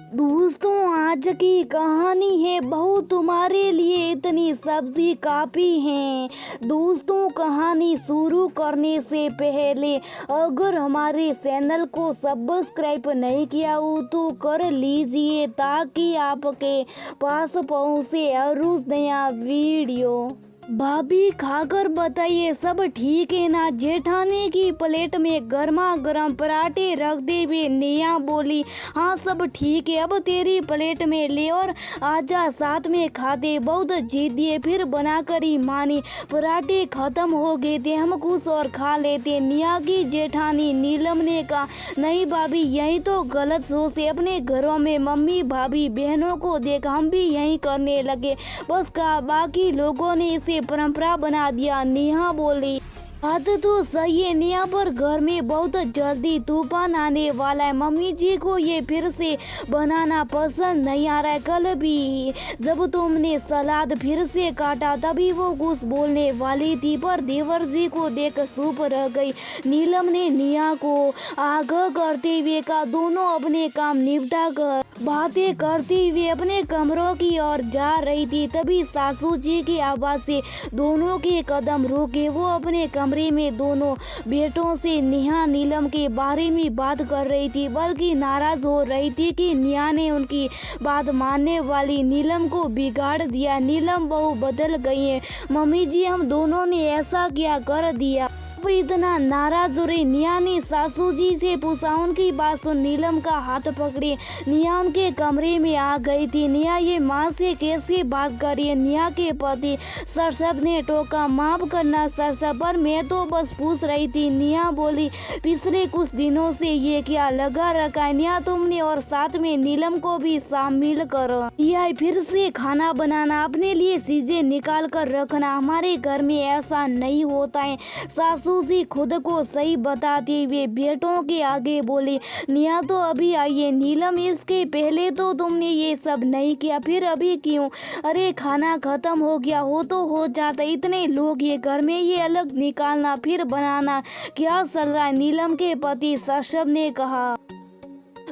दोस्तों, आज की कहानी है बहू तुम्हारे लिए इतनी सब्जी काफी है। दोस्तों, कहानी शुरू करने से पहले अगर हमारे चैनल को सब्सक्राइब नहीं किया हो तो कर लीजिए ताकि आपके पास पहुंचे हर रोज नया वीडियो। भाभी, खाकर बताइए सब ठीक है ना। जेठानी की प्लेट में गर्मा गर्म पराठे रख दे हुए नेहा बोली, हाँ सब ठीक है, अब तेरी प्लेट में ले और आजा साथ में खाते। बहुत जिद्दी है, फिर बनाकर ही मानी। पराठे खत्म हो गए थे, हम कुछ और खा लेते। नेहा की जेठानी नीलम ने कहा, नहीं भाभी यही तो गलत सोच है। अपने घरों में मम्मी भाभी बहनों को देख हम भी यही करने लगे। बस कहा, बाकी लोगों ने इसे परंपरा बना दिया। नेहा बोली, बात तो सही है नेहा, पर घर में बहुत जल्दी तूफान आने वाला है। मम्मी जी को ये फिर से बनाना पसंद नहीं आ रहा है। कल भी जब तुमने सलाद फिर से काटा तभी वो कुछ बोलने वाली थी, पर देवर जी को देख चुप रह गई। नीलम ने नेहा को आगाह करते हुए कहा, दोनों अपने काम निपटा कर बातें करती हुए अपने कमरों की ओर जा रही थी। तभी सासू जी की आवाज से दोनों के कदम रुके। वो अपने कमरे में दोनों बेटों से नेहा नीलम के बारे में बात कर रही थी, बल्कि नाराज हो रही थी कि नेहा ने उनकी बात मानने वाली नीलम को बिगाड़ दिया। नीलम बहू बदल गई है मम्मी जी, हम दोनों ने ऐसा क्या कर दिया अब इतना नाराज हो रही। नेहा ने सासू जी से पूछा। उनकी बात सुन नीलम का हाथ पकड़े नेहा उनके कमरे में आ गई थी। नेहा ये माँ से कैसे बात कर रही है। नेहा के पति सरसब ने टोका, माफ करना सरसब, पर मैं तो बस पूछ रही थी। नेहा बोली, पिछले कुछ दिनों से ये क्या लगा रखा है नेहा तुमने, और साथ में नीलम को भी शामिल करो। यह फिर से खाना बनाना, अपने लिए चीजें निकाल कर रखना, हमारे घर में ऐसा नहीं होता है। सासू जी खुद को सही बताते हुए बेटों के आगे बोली, नेहा तो अभी आई है। नीलम, इसके पहले तो तुमने ये सब नहीं किया, फिर अभी क्यों। अरे खाना खत्म हो गया हो तो हो जाता, इतने लोग ये घर में, ये अलग निकालना फिर बनाना क्या चल रहा है। नीलम के पति सरसब ने कहा,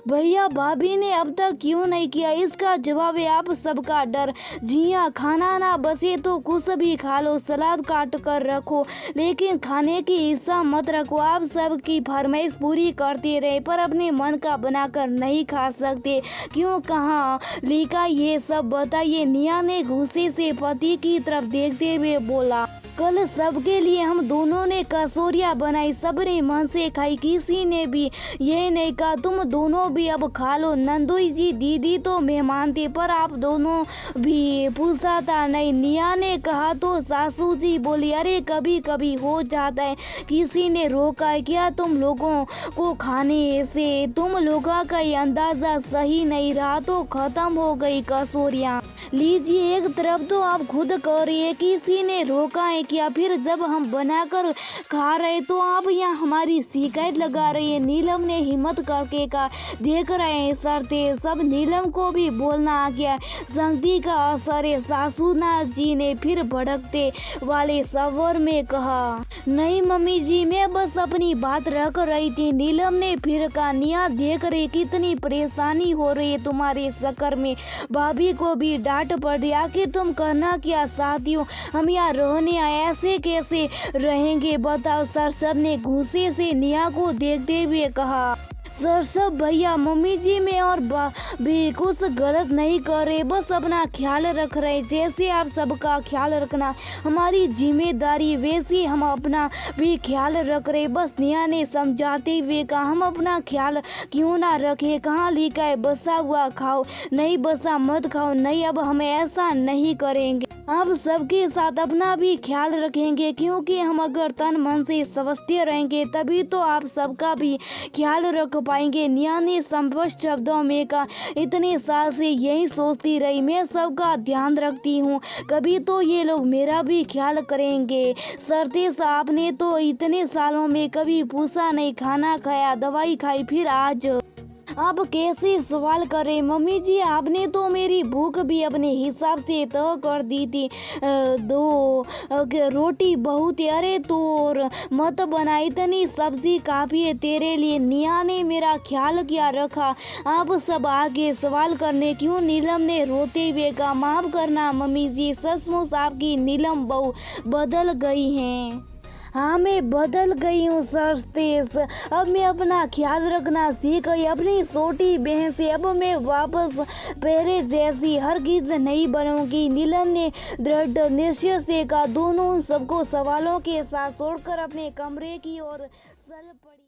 भैया भाभी ने अब तक क्यों नहीं किया, इसका जवाब है आप सबका डर। जी हाँ, खाना ना बचे तो कुछ भी खा लो, सलाद काट कर रखो, लेकिन खाने की हिस्सा मत रखो। आप सबकी फरमाइश पूरी करते रहे पर अपने मन का बनाकर नहीं खा सकते। क्यों, कहाँ लिखा ये सब बताइए। नेहा ने गुस्से से पति की तरफ देखते हुए बोला, कल सबके लिए हम दोनों ने कचौरियाँ बनाई, सबने मन से खाई, किसी ने भी ये नहीं कहा तुम दोनों भी अब खा लो। नंदोई जी दीदी तो मेहमान थे पर आप दोनों भी पूछा था नहीं। नेहा ने कहा तो सासू जी बोली, अरे कभी कभी हो जाता है, किसी ने रोका है क्या तुम लोगों को खाने से। तुम लोगों का ये अंदाजा सही नहीं रहा तो खत्म हो गई कचौरियाँ। लीजिए, एक तरफ तो आप खुद कह रही है किसी ने रोका है क्या, फिर जब हम बनाकर खा रहे तो आप यहाँ हमारी शिकायत लगा रही है। नीलम ने हिम्मत करके कहा, देख रहे हैं सरते सब। नीलम को भी बोलना आ गया, संगति का असर है। सासूनाथ जी ने फिर भड़कते वाले स्वर में कहा, नहीं मम्मी जी मैं बस अपनी बात रख रही थी। नीलम ने फिर कहा, नेहा देख रही कितनी परेशानी हो रही है तुम्हारे चक्कर में, भाभी को भी डांट पड़ रही, आखिर तुम करना क्या चाहती हो, हम यहाँ रहने आए, ऐसे कैसे रहेंगे बताओ। सरसब ने गुस्से से नेहा को देखते हुए कहा, सरसब भैया मम्मी जी में और भी कुछ गलत नहीं कर रहे, बस अपना ख्याल रख रहे। जैसे आप सबका ख्याल रखना हमारी जिम्मेदारी वैसे हम अपना भी ख्याल रख रहे। बस नेहा ने समझाते हुए कहा, हम अपना ख्याल क्यों ना रखें, कहाँ लिखा है बसा हुआ खाओ, नहीं बसा मत खाओ। नहीं, अब हम ऐसा नहीं करेंगे, आप सबके साथ अपना भी ख्याल रखेंगे, क्योंकि हम अगर तन मन से समझते रहेंगे तभी तो आप सबका भी ख्याल रख पाएंगे। नेहा ने स्पष्ट शब्दों में कहा, इतने साल से यही सोचती रही, मैं सबका ध्यान रखती हूँ, कभी तो ये लोग मेरा भी ख्याल करेंगे। सरते साहब ने तो इतने सालों में कभी पूछा नहीं, खाना खाया, दवाई खाई, फिर आज अब कैसे सवाल करें मम्मी जी, आपने तो मेरी भूख भी अपने हिसाब से तय कर दी थी। रोटी बहुत है, अरे तो और मत बना, इतनी सब्जी काफ़ी है तेरे लिए, निया ने मेरा ख्याल क्या रखा। आप सब आगे सवाल करने क्यों? नीलम ने रोते हुए कहा, माफ़ करना मम्मी जी, सचमुच आपकी नीलम बहू बदल गई हैं। हाँ, मैं बदल गई हूँ सरतेज, अब मैं अपना ख्याल रखना सीख गई अपनी छोटी बहन से। अब मैं वापस पहले जैसी हरगिज नहीं बनूंगी, नीलम ने दृढ़ निश्चय से कहा। दोनों सबको सवालों के साथ छोड़कर अपने कमरे की ओर चल पड़ी।